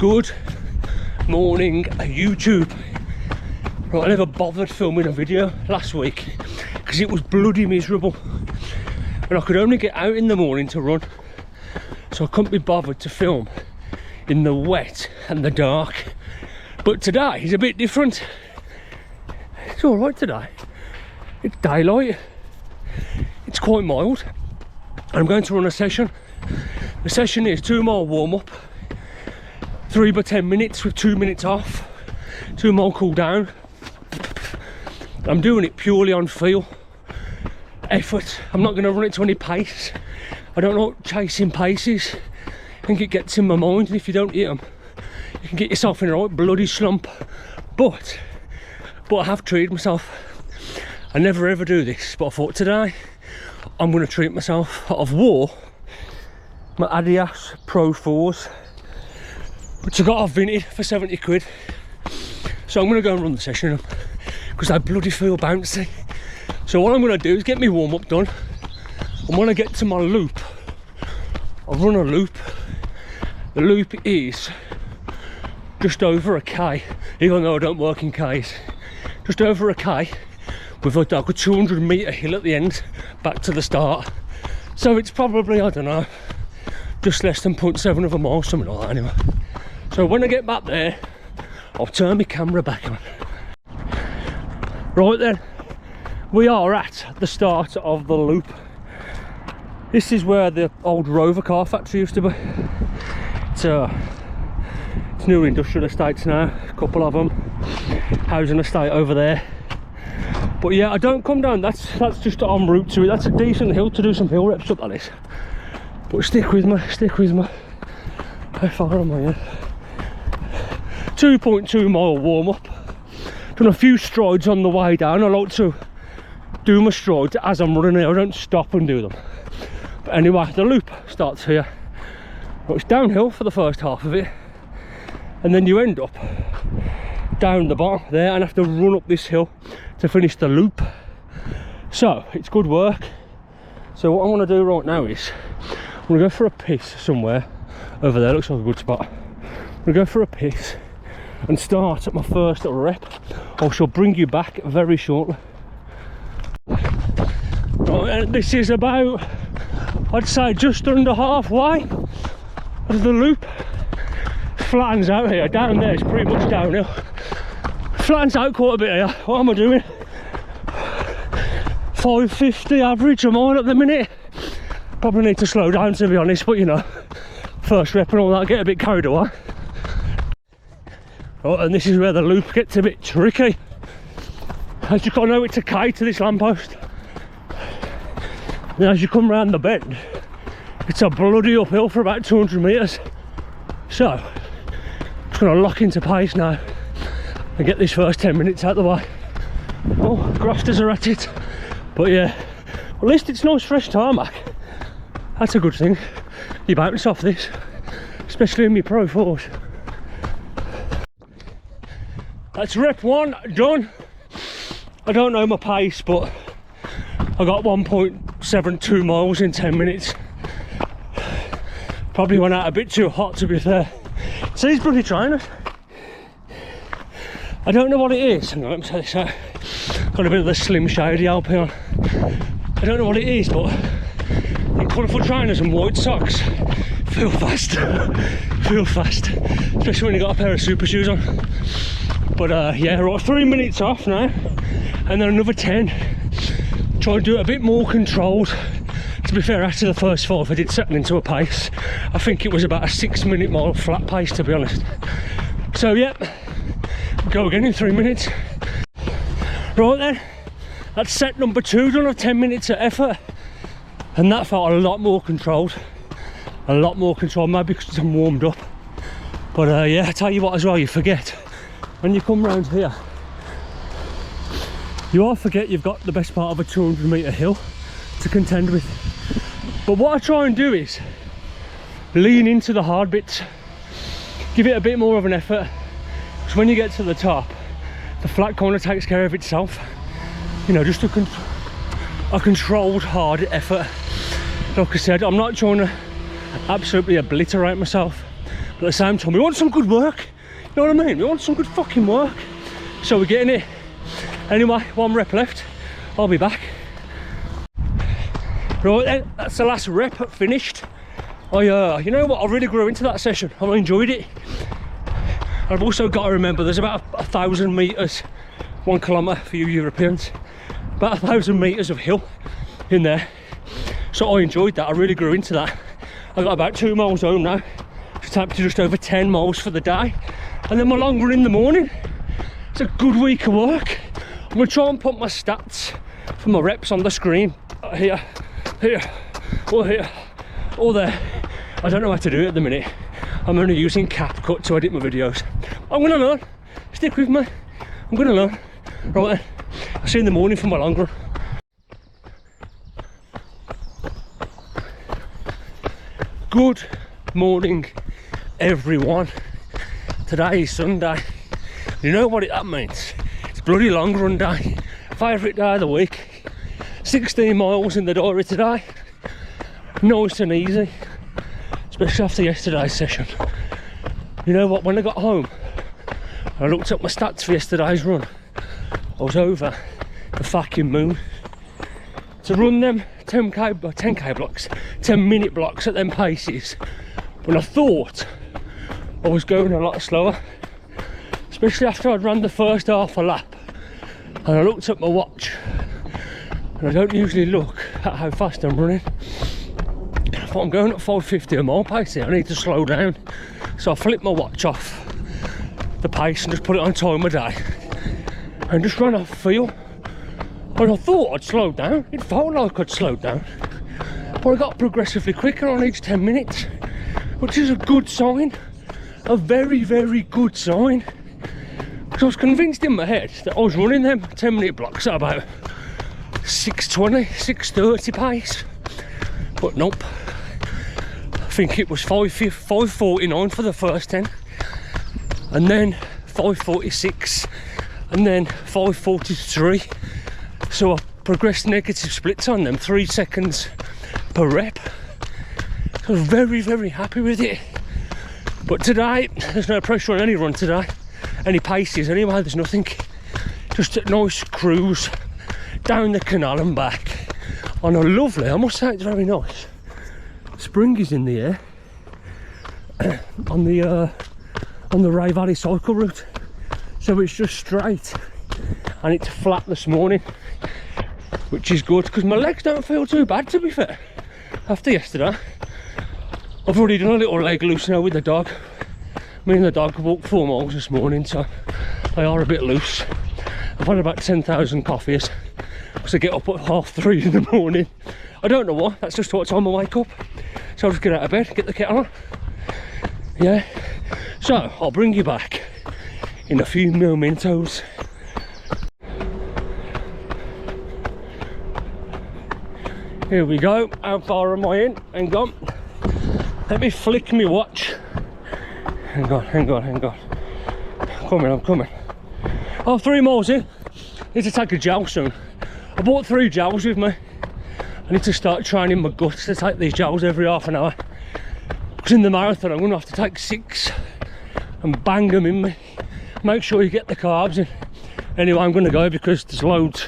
Good morning, YouTube. Right, I never bothered filming a video last week because it was bloody miserable and I could only get out in the morning to run, so I couldn't be bothered to film in the wet and the dark. But today is a bit different. It's all right today. It's daylight. It's quite mild. I'm going to run a session. The session is 2 mile warm up, 3 by 10 minutes with 2 minutes off, 2 mile cool down. I'm doing it purely on feel, effort. I'm not going to run it to any pace. I don't like chasing paces. I think it gets in my mind, and if you don't hit them, you can get yourself in a right bloody slump. But I have treated myself. I never ever do this, but I thought today I'm going to treat myself. I've wore my Adidas Pro 4s, which I got off Vinted for 70 quid. So I'm going to go and run the session because I bloody feel bouncy. So what I'm going to do is get my warm up done, and when I get to my loop, I'll run a loop. The loop is just over a K, even though I don't work in Ks. Just over a K with like a 200 metre hill at the end, back to the start. So it's probably, I don't know, just less than 0.7 of a mile, something like that anyway. So when I get back there, I'll turn my camera back on. Right then, we are at the start of the loop. This is where the old Rover car factory used to be. It's new industrial estates now, a couple of them. Housing estate over there. But yeah, I don't come down, that's just en route to it. That's a decent hill to do some hill reps up, that is. But stick with me. How far am I here? 2.2 mile warm up. Done a few strides on the way down. I like to do my strides as I'm running here. I don't stop and do them. But anyway, the loop starts here. Well, it's downhill for the first half of it, and then you end up down the bottom there and have to run up this hill to finish the loop. So it's good work. So what I want to do right now is I'm going to go for a piss somewhere over there. Looks like a good spot. I'm going to go for a piss and start at my first rep. I shall bring you back very shortly. Right, this is about, I'd say, just under halfway of the loop. Flattens out here. Down there it's pretty much downhill. Flattens out quite a bit here. What am I doing? 550 average a mile at the minute. Probably need to slow down, to be honest, but you know, first rep and all that, get a bit carried away. Oh, and this is where the loop gets a bit tricky. As you can know, it's a K to this lamppost. And as you come round the bend, it's a bloody uphill for about 200 metres. So, I'm just going to lock into pace now and get this first 10 minutes out of the way. Oh, grafters are at it. But yeah, at least it's nice fresh tarmac. That's a good thing. You bounce off this, especially in my Pro 4s. That's rep 1 done. I don't know my pace, but I got 1.72 miles in 10 minutes. Probably went out a bit too hot, to be fair. So these bloody trainers, I don't know what it is. Hang on, let me tell this out. Got a bit of the Slim Shady Alpine. I don't know what it is, but the colourful trainers and white socks feel fast. Feel fast, especially when you got a pair of super shoes on. But yeah, right, 3 minutes off now, and then another 10. Try and do it a bit more controlled. To be fair, after the first 5 I did settle into a pace. I think it was about a 6 minute mile flat pace, to be honest. So yeah, go again in 3 minutes. Right then, that's set number 2 done of 10 minutes of effort, and that felt a lot more controlled. A lot more controlled, maybe because I'm warmed up. But yeah, I tell you what as well, you forget when you come round here, you all forget you've got the best part of a 200 metre hill to contend with. But what I try and do is lean into the hard bits, give it a bit more of an effort, because when you get to the top, the flat kind of takes care of itself. You know, just a controlled hard effort. Like I said, I'm not trying to absolutely obliterate myself, But at the same time, we want some good work. You know what I mean? We want some good fucking work. So we're getting it. Anyway, 1 rep left. I'll be back. Right then, that's the last rep finished. You know what? I really grew into that session. I enjoyed it. I've also got to remember there's about 1,000 metres, 1 kilometre for you Europeans, about 1,000 metres of hill in there. So I enjoyed that. I really grew into that. I got about 2 miles home now. It's up to just over 10 miles for the day, and then my long run in the morning. It's a good week of work. I'm gonna try and put my stats for my reps on the screen. Here, or there. I don't know how to do it at the minute. I'm only using CapCut to edit my videos. I'm gonna learn. Stick with me. I'm gonna learn. Right then, I'll see you in the morning for my long run. Good morning, everyone. Today is Sunday. You know what that means? It's bloody long run day. Favourite day of the week. 16 miles in the diary today. Nice and easy. Especially after yesterday's session. You know what, when I got home, I looked up my stats for yesterday's run. I was over the fucking moon. To run them 10k blocks, 10-minute blocks at them paces, when I thought I was going a lot slower. Especially after I'd run the first half a lap. And I looked at my watch. And I don't usually look at how fast I'm running. I thought I'm going at 550 a mile pace here. I need to slow down. So I flipped my watch off the pace and just put it on time of day. And just ran off feel. And I thought I'd slow down. It felt like I'd slowed down. But I got progressively quicker on each 10 minutes. Which is a good sign. A very, very good sign. Because I was convinced in my head that I was running them 10-minute blocks at about 6:20, 6:30 pace. But nope. I think it was 5:49 for the first 10. And then 5:46. And then 5:43. So I progressed negative splits on them, 3 seconds per rep. So I was very, very happy with it. But today, there's no pressure on any run today. Any paces anyway, there's nothing. Just a nice cruise down the canal and back on a lovely, I must say it's very nice. Spring is in the air on the Ray Valley cycle route. So it's just straight and it's flat this morning, which is good because my legs don't feel too bad, to be fair. After yesterday, I've already done a little leg loose now with the dog. Me and the dog walked 4 miles this morning, so they are a bit loose. I've had about 10,000 coffees because I get up at 3:30 in the morning. I don't know why, that's just what time I wake up. So I'll just get out of bed, get the kettle on. Yeah, so I'll bring you back in a few momentos. Here we go. How far am I in? Hang on. Let me flick me watch. Hang on. I'm coming. Oh, 3 miles in. Need to take a gel soon. I bought 3 gels with me. I need to start training my guts to take these gels every half an hour. Because in the marathon, I'm going to have to take 6 and bang them in me. Make sure you get the carbs in. Anyway, I'm going to go because there's loads.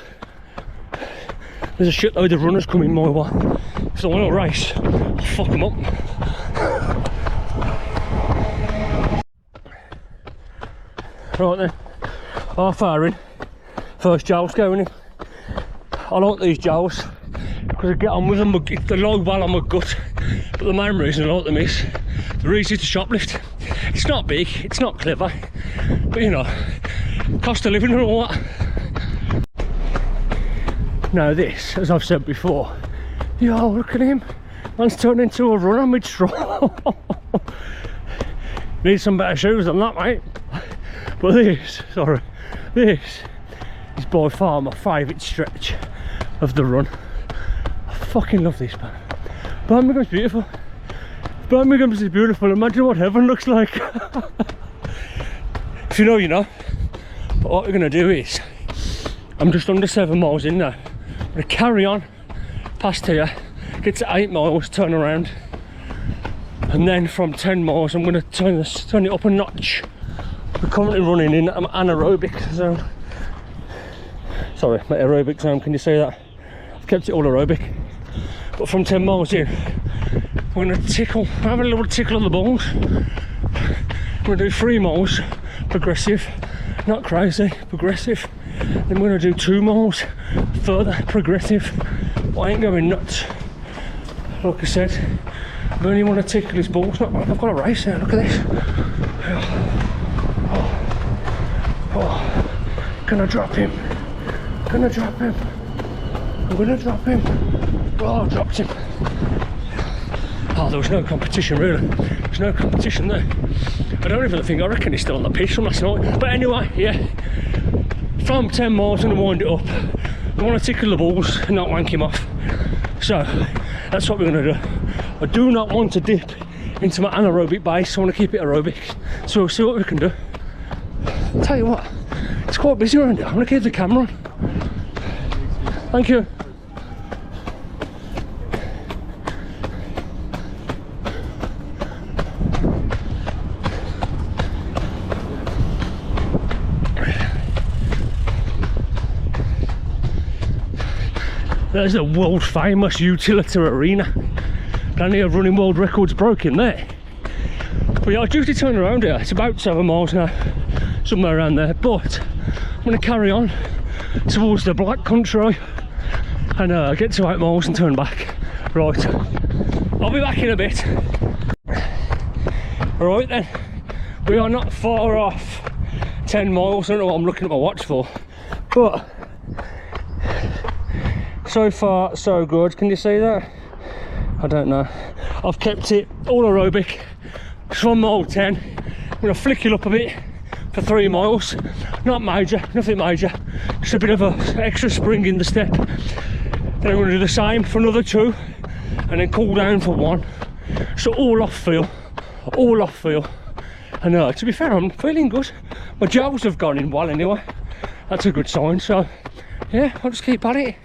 There's a shitload of runners coming my way. So I want to race. I'll fuck them up. Right then, half hour in. First gels going in. I like these gels because I get on with them. They lie well on my gut. But the main reason I like them is they're easy to shoplift. It's not big, it's not clever, but you know, cost of living and all that. Now this, as I've said before, yo, look at him, man's turned into a runner mid-stroll. Need some better shoes than that, mate. But this is by far my favourite stretch of the run. I fucking love this, man. Birmingham's beautiful. If Birmingham is beautiful, imagine what heaven looks like. If you know, you know. But what we're going to do is, I'm just under 7 miles in now. I'm going to carry on past here, get to 8 miles, turn around, And then from 10 miles, I'm going to turn it up a notch. We're currently running in an anaerobic zone. Sorry, my aerobic zone, can you say that? I've kept it all aerobic. But from 10 miles in, we're going to have a little tickle on the balls. We're going to do 3 miles, progressive, not crazy, progressive. Then we're going to do 2 miles, further, progressive. But I ain't going nuts. Like I said, I only want to tickle his balls. I've got a race here, look at this. Gonna drop him. Gonna drop him. I'm gonna drop him. Oh, I dropped him. Oh, there was no competition really. There's no competition there. I don't even think, I reckon he's still on the pitch from last night. But anyway, yeah. From 10 miles, I'm gonna wind it up. I want to tickle the balls and not wank him off. So, that's what we're gonna do. I do not want to dip into my anaerobic base. I want to keep it aerobic. So we'll see what we can do. I'll tell you what, it's quite busy around here. I'm gonna keep the camera on. Thank you. There's the world famous Utilita Arena. Plenty of running world records broken there. But yeah, I due to turn around here. It's about 7 miles now, somewhere around there. But I'm going to carry on towards the Black Country and get to 8 miles and turn back. Right, I'll be back in a bit. Right then, we are not far off 10 miles. I don't know what I'm looking at my watch for, but so far so good. Can you see that? I don't know. I've kept it all aerobic. From mile 10, I'm going to flick it up a bit for 3 miles. Not major, nothing major. Just a bit of an extra spring in the step. Then I'm going to do the same for another 2, and then cool down for 1. So all off feel, all off feel. And to be fair, I'm feeling good. My gels have gone in well anyway. That's a good sign. So yeah, I'll just keep at it.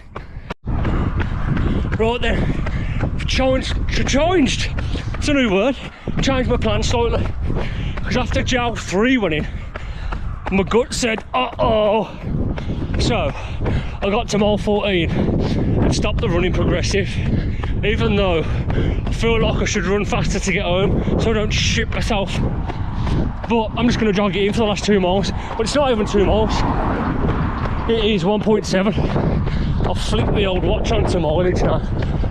Right then. Changed, it's a new word, changed my plan slightly, because after gel 3 went in, my gut said uh-oh. So I got to mile 14 and stopped the running progressive, even though I feel like I should run faster to get home so I don't shit myself. But I'm just going to jog it in for the last 2 miles, but it's not even 2 miles, it is 1.7. I'll flick the old watch onto mileage now.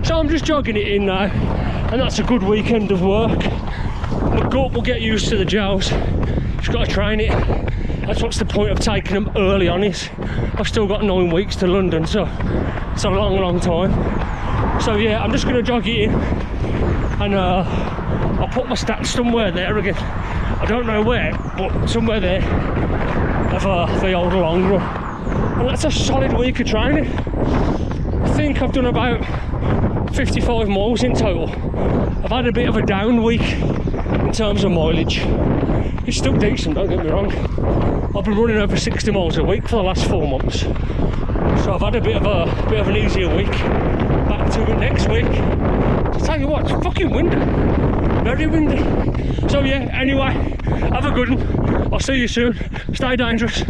So I'm just jogging it in now, and that's a good weekend of work. My gut will get used to the gels. Just got to train it. That's what's the point of taking them early on is. I've still got 9 weeks to London, so it's a long time. So yeah, I'm just going to jog it in, and I'll put my stats somewhere there again. I don't know where, but somewhere there of the old long run. And that's a solid week of training. I think I've done about 55 miles in total. I've had a bit of a down week in terms of mileage. It's still decent, don't get me wrong. I've been running over 60 miles a week for the last 4 months. So I've had a bit of an easier week. Back to it next week. I'll tell you what, it's fucking windy. Very windy. So yeah, anyway, have a good one. I'll see you soon. Stay dangerous.